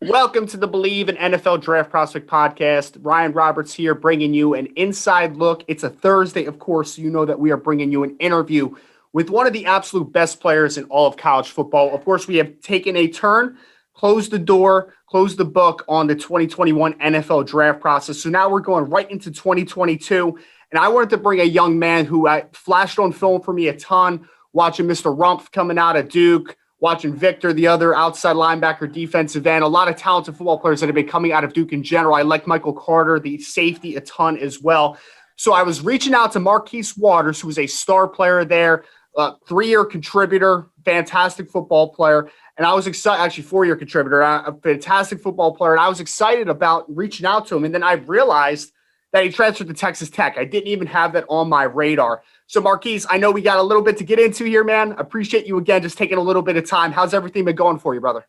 Welcome to the Believe in NFL Draft Prospect podcast. Ryan Roberts here, bringing you an inside look. It's a Thursday, of course, so you know that we are bringing you an interview with one of the absolute best players in all of college football. Of course, we have taken a turn, closed the door, closed the book on the 2021 NFL draft process. So now we're going right into 2022, and I wanted to bring a young man who flashed on film for me a ton, watching Mr. Rumpf coming out of Duke, watching Victor, the other outside linebacker, defensive end, a lot of talented football players that have been coming out of Duke in general. I like Michael Carter, the safety, a ton as well. So I was reaching out to Marquis Waters, who was a star player there, 3-year contributor, fantastic football player. And I was excited, actually 4-year contributor, a fantastic football player. And I was excited about reaching out to him. And then I realized that he transferred to Texas Tech. I didn't even have that on my radar. So, Marquis, I know we got a little bit to get into here, man. I appreciate you again just taking a little bit of time. How's everything been going for you, brother?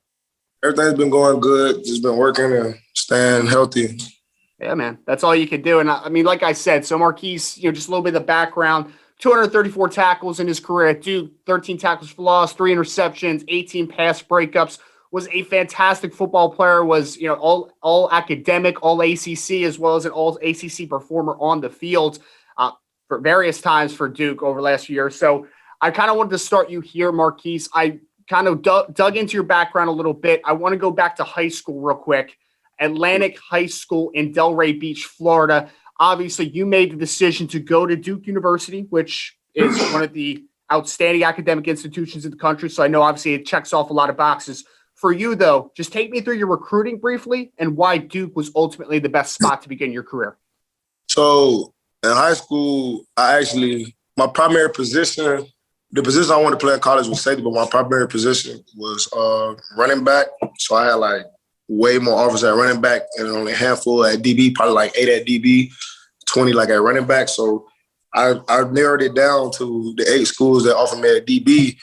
Everything's been going good. Just been working and staying healthy. Yeah, man. That's all you can do. And, I mean, like I said, so Marquis, just a little bit of the background, 234 tackles in his career at Duke, 13 tackles for loss, 3 interceptions, 18 pass breakups, was a fantastic football player, was, all academic, all ACC, as well as an all ACC performer on the field. For various times for Duke over the last few years. So I kind of wanted to start you here, Marquis. I kind of dug into your background a little bit. I want to go back to high school real quick. Atlantic High School in Delray Beach, Florida. Obviously, you made the decision to go to Duke University, which is one of the outstanding academic institutions in the country. So I know, obviously, it checks off a lot of boxes. For you, though, just take me through your recruiting briefly and why Duke was ultimately the best spot to begin your career. So in high school, my primary position, the position I wanted to play in college was safety, but my primary position was running back. So I had way more offers at running back and only a handful at DB, probably 8 at DB, 20 at running back. So I narrowed it down to the 8 schools that offered me at DB,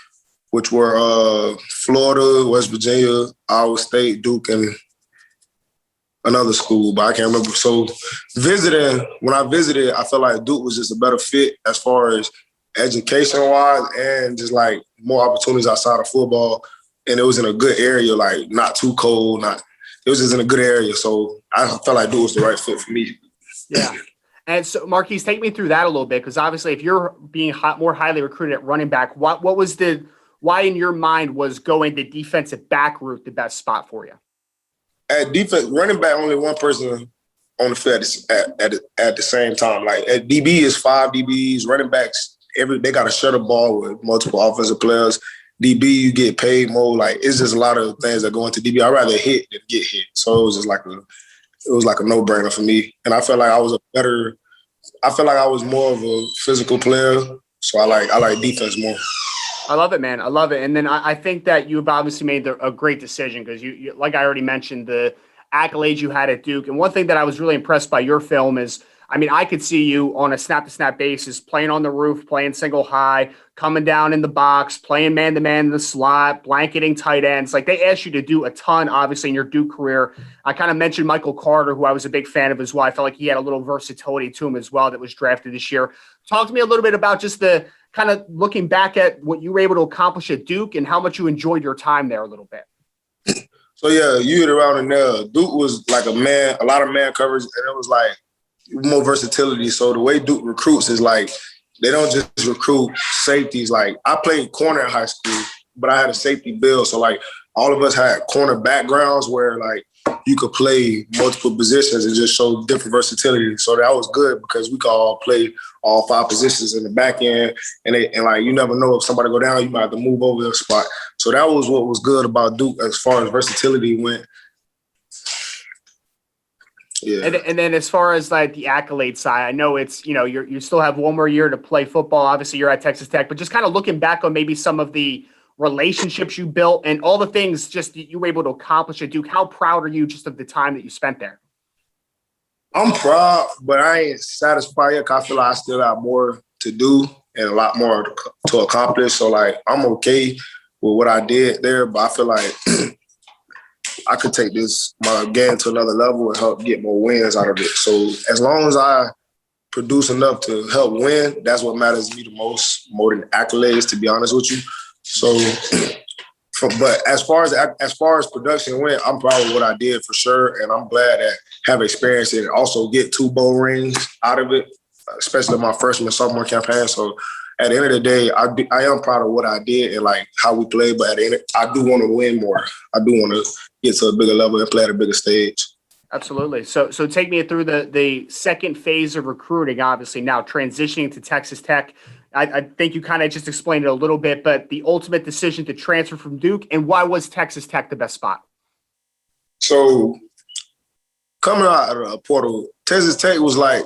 which were Florida, West Virginia, Iowa State, Duke, and another school, but I can't remember. So when I visited, I felt like Duke was just a better fit as far as education-wise and just more opportunities outside of football. And it was in a good area, not too cold, it was just in a good area. So I felt like Duke was the right fit for me. Yeah. And so, Marquis, take me through that a little bit, because obviously if you're being more highly recruited at running back, why in your mind was going the defensive back route the best spot for you? At defense, running back, only one person on the field at the same time. At DB is 5 DBs. Running backs, they got to share the ball with multiple offensive players. DB, you get paid more. It's just a lot of things that go into DB. I'd rather hit than get hit. So it was just a no-brainer for me. And I felt like I was more of a physical player. So I like defense more. I love it, man. I love it. And then I think that you've obviously made a great decision because you, like I already mentioned, the accolades you had at Duke. And one thing that I was really impressed by your film is, I could see you on a snap-to-snap basis, playing on the roof, playing single high, coming down in the box, playing man-to-man in the slot, blanketing tight ends. They asked you to do a ton, obviously, in your Duke career. I kind of mentioned Michael Carter, who I was a big fan of as well. I felt like he had a little versatility to him as well that was drafted this year. Talk to me a little bit about just the kind of looking back at what you were able to accomplish at Duke and how much you enjoyed your time there a little bit. So, yeah, you hit around in there. Duke was a lot of man coverage, and it was more versatility. So the way Duke recruits is they don't just recruit safeties. I played corner in high school, but I had a safety build. So all of us had corner backgrounds where you could play multiple positions and just show different versatility. So that was good because we could all play all 5 positions in the back end. And you never know if somebody go down, you might have to move over a spot. So that was what was good about Duke as far as versatility went. Yeah. And then as far as the accolade side, I know it's, you still have one more year to play football. Obviously you're at Texas Tech, but just kind of looking back on maybe some of the relationships you built and all the things just that you were able to accomplish at Duke. How proud are you just of the time that you spent there? I'm proud, but I ain't satisfied yet because I feel like I still got more to do and a lot more to accomplish. So I'm okay with what I did there, but I feel like I could take my game to another level and help get more wins out of it. So as long as I produce enough to help win, that's what matters to me the most, more than accolades, to be honest with you. So But as far as production went, I'm proud of what I did for sure, and I'm glad that I have experience and also get 2 bowl rings out of it, especially my freshman sophomore campaign. So at the end of the day, I am proud of what I did and like how we played. But at the end, I do want to win more. I do want to get to a bigger level and play at a bigger stage. Absolutely. So take me through the second phase of recruiting, obviously now transitioning to Texas Tech. I think you kind of just explained it a little bit, but the ultimate decision to transfer from Duke, and why was Texas Tech the best spot? So coming out of the portal, Texas Tech was like,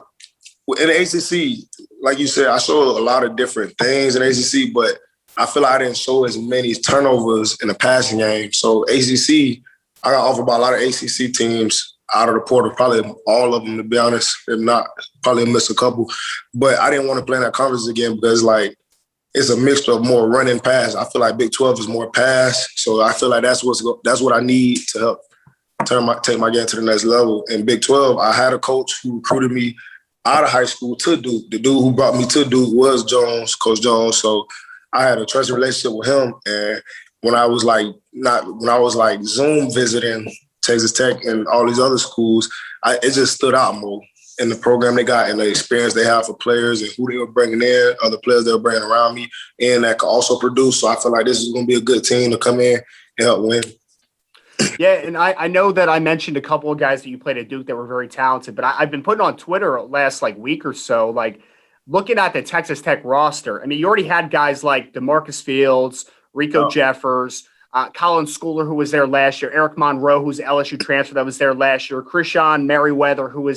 in the ACC, like you said, I showed a lot of different things in ACC, but I feel like I didn't show as many turnovers in the passing game. So ACC, I got offered by a lot of ACC teams out of the portal, probably all of them, to be honest. If not, probably miss a couple. But I didn't want to play in that conference again because, like, it's a mixture of more running pass. I feel like Big 12 is more pass. So I feel like that's what I need to help take my game to the next level. In Big 12, I had a coach who recruited me out of high school to Duke. The dude who brought me to Duke was Coach Jones. So I had a trusting relationship with him. And when I was Zoom visiting Texas Tech and all these other schools, it just stood out more in the program they got and the experience they have for players and who they were bringing in, other players they were bringing around me, and that could also produce. So I feel like this is going to be a good team to come in and help win. Yeah, and I know that I mentioned a couple of guys that you played at Duke that were very talented, but I've been putting on Twitter last week or so, looking at the Texas Tech roster. I mean, you already had guys like DeMarcus Fields, Rico Jeffers, Colin Schooler, who was there last year, Eric Monroe, who's an LSU transfer that was there last year, Krishan Merriweather, who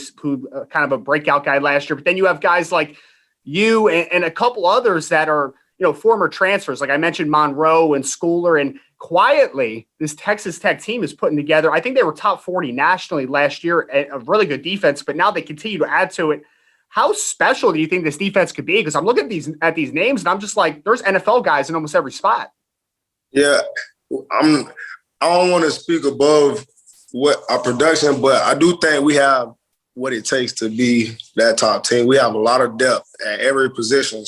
kind of a breakout guy last year. But then you have guys like you and a couple others that are, former transfers. Like I mentioned, Monroe and Schooler. And quietly, this Texas Tech team is putting together, I think they were top 40 nationally last year, a really good defense, but now they continue to add to it. How special do you think this defense could be? Because I'm looking at these names and I'm just like, there's NFL guys in almost every spot. Yeah, I don't want to speak above what our production, but I do think we have what it takes to be that top team. We have a lot of depth at every position,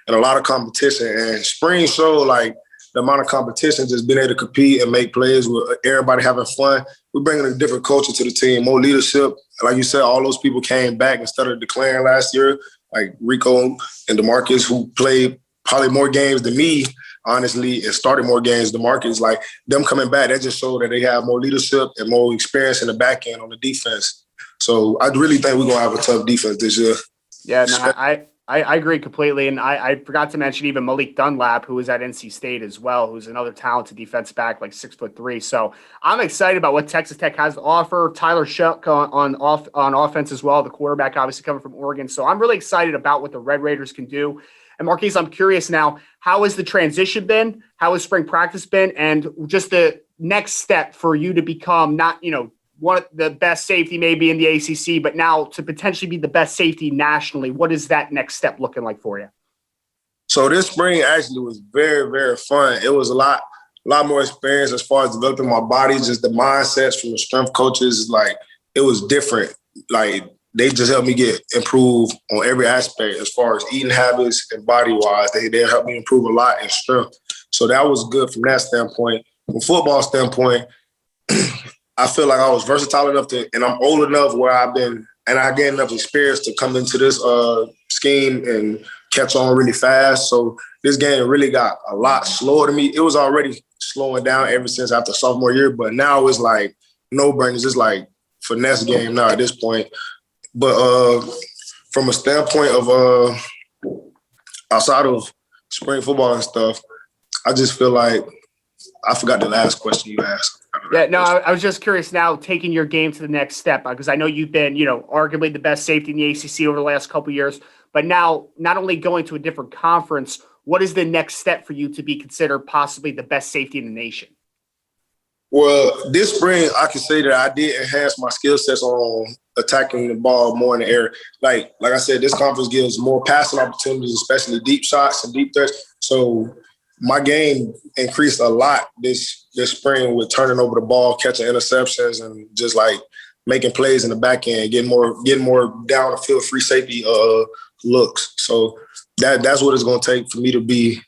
and a lot of competition. And spring showed the amount of competition, just being able to compete and make plays with everybody having fun. We're bringing a different culture to the team, more leadership. Like you said, all those people came back instead of declaring last year, like Rico and DeMarcus, who played probably more games than me, honestly, and started more games than DeMarcus. Like, them coming back, that just showed that they have more leadership and more experience in the back end on the defense. So I really think we're going to have a tough defense this year. Yeah, no, I agree completely. And I forgot to mention even Malik Dunlap, who was at NC State as well, who's another talented defensive back, 6'3". So I'm excited about what Texas Tech has to offer. Tyler Shuck on offense as well, the quarterback obviously coming from Oregon. So I'm really excited about what the Red Raiders can do. And Marquis, I'm curious now, how has the transition been? How has spring practice been? And just the next step for you to become not, one of the best safety maybe in the ACC, but now to potentially be the best safety nationally. What is that next step looking like for you? So this spring actually was very, very fun. It was a lot more experience as far as developing my body, just the mindsets from the strength coaches. It was different. They just helped me improve on every aspect as far as eating habits and body-wise. They helped me improve a lot in strength. So that was good from that standpoint. From football standpoint, I feel like I was versatile enough and I'm old enough where I've been, and I gained enough experience to come into this scheme and catch on really fast. So this game really got a lot slower to me. It was already slowing down ever since after sophomore year, but now it's no-brainers. It's finesse game now at this point. But from a standpoint of outside of spring football and stuff, I just feel like I forgot the last question you asked. Yeah, no, I was just curious now, taking your game to the next step, because I know you've been, arguably the best safety in the ACC over the last couple of years, but now not only going to a different conference, what is the next step for you to be considered possibly the best safety in the nation? Well, this spring, I can say that I did enhance my skill sets on attacking the ball more in the air. Like I said, this conference gives more passing opportunities, especially deep shots and deep threats. So my game increased a lot this spring with turning over the ball, catching interceptions, and just making plays in the back end, getting more down the field free safety looks. So that's what it's going to take for me to be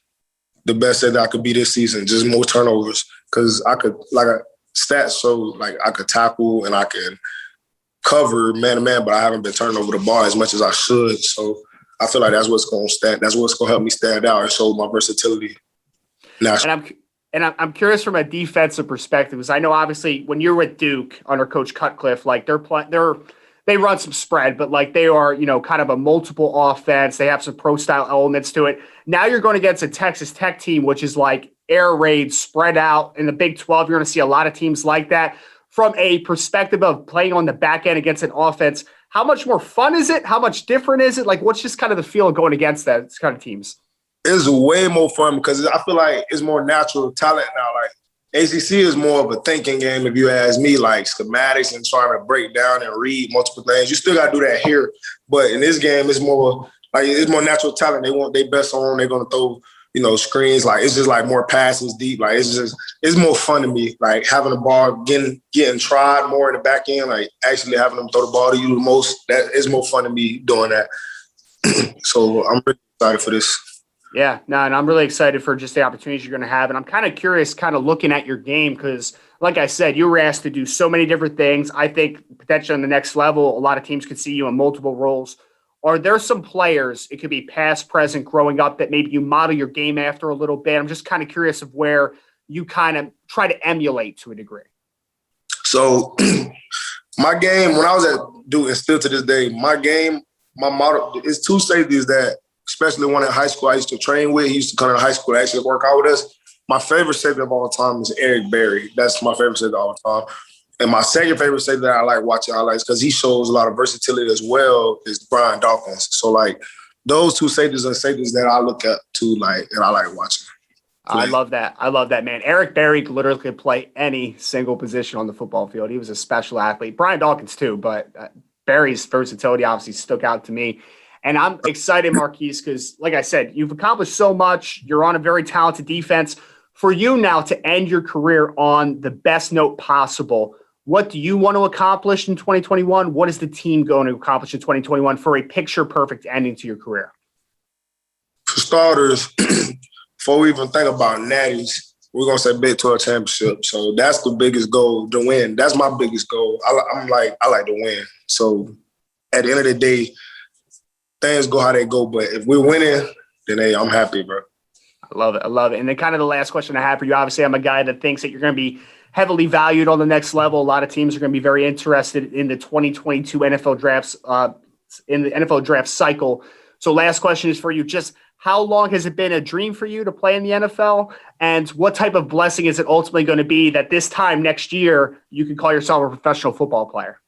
the best that I could be this season, just more turnovers. Because I could, like stats show, like I could tackle and I can cover man-to-man, but I haven't been turning over the ball as much as I should. So I feel like that's what's going to help me stand out and show my versatility. And I'm curious from a defensive perspective, because I know obviously when you're with Duke under Coach Cutcliffe, like they run some spread, but like they are, kind of a multiple offense. They have some pro style elements to it. Now you're going against a Texas Tech team, which is like air raid spread out in the Big 12. You're going to see a lot of teams like that. From a perspective of playing on the back end against an offense, how much more fun is it? How much different is it? Like, what's just kind of the feel of going against that kind of teams? It's way more fun because I feel like it's more natural talent now. Like ACC is more of a thinking game, if you ask me, like schematics and trying to break down and read multiple things. You still got to do that here, but in this game, it's more natural talent. They want their best on. They're gonna throw, screens. Like it's just like more passes deep. Like it's more fun to me. Like having the ball, getting tried more in the back end. Like actually having them throw the ball to you the most. That is more fun to me doing that. So I'm really excited for this. Yeah, no, and I'm really excited for just the opportunities you're going to have. And I'm kind of curious, kind of looking at your game, because like I said, you were asked to do so many different things. I think potentially on the next level, a lot of teams could see you in multiple roles. Are there some players, it could be past, present, growing up, that maybe you model your game after a little bit? I'm just kind of curious of where you kind of try to emulate to a degree. So my game, when I was at Duke and still to this day, my model is two safeties that, especially one in high school I used to train with. He used to come to high school to actually work out with us. My favorite safety of all time is Eric Berry. That's my favorite safety of all time. And my second favorite safety that I like watching highlights because he shows a lot of versatility as well is Brian Dawkins. So, like, those two safeties are safeties that I look up to, like, and I like watching. I love that, man. Eric Berry literally could play any single position on the football field. He was a special athlete. Brian Dawkins, too, but Berry's versatility obviously stuck out to me. And I'm excited, Marquis, because like I said, you've accomplished so much. You're on a very talented defense. For you now to end your career on the best note possible, what do you want to accomplish in 2021? What is the team going to accomplish in 2021 for a picture-perfect ending to your career? For starters, before we even think about natties, we're going to say Big 12 championship. So that's the biggest goal, to win. That's my biggest goal. I like to win. So at the end of the day, things go how they go, but if we're winning, then hey, I'm happy, bro. I love it. And then kind of the last question I have for you, obviously I'm a guy that thinks that you're going to be heavily valued on the next level. A lot of teams are going to be very interested in the 2022 NFL drafts, in the NFL draft cycle. So last question is for you. Just how long has it been a dream for you to play in the NFL? And what type of blessing is it ultimately going to be that this time next year you can call yourself a professional football player?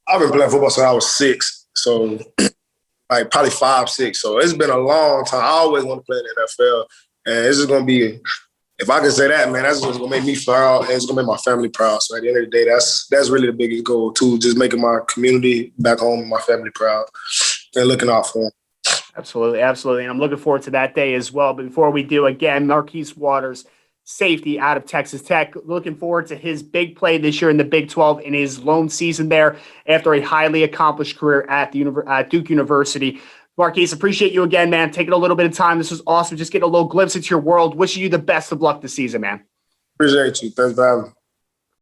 I've been playing football since I was 6. So like probably 5, 6. So it's been a long time. I always want to play in the NFL. And it's just going to be, if I can say that, man, that's just going to make me proud. And it's going to make my family proud. So at the end of the day, that's really the biggest goal too, just making my community back home, my family proud and looking out for them. Absolutely. And I'm looking forward to that day as well. But before we do, again, Marquis Waters, safety out of Texas Tech. Looking forward to his big play this year in the Big 12 in his lone season there after a highly accomplished career at Duke University. Marquis, appreciate you again, man. Taking a little bit of time. This was awesome. Just getting a little glimpse into your world. Wishing you the best of luck this season, man. Appreciate you. Thanks for having me.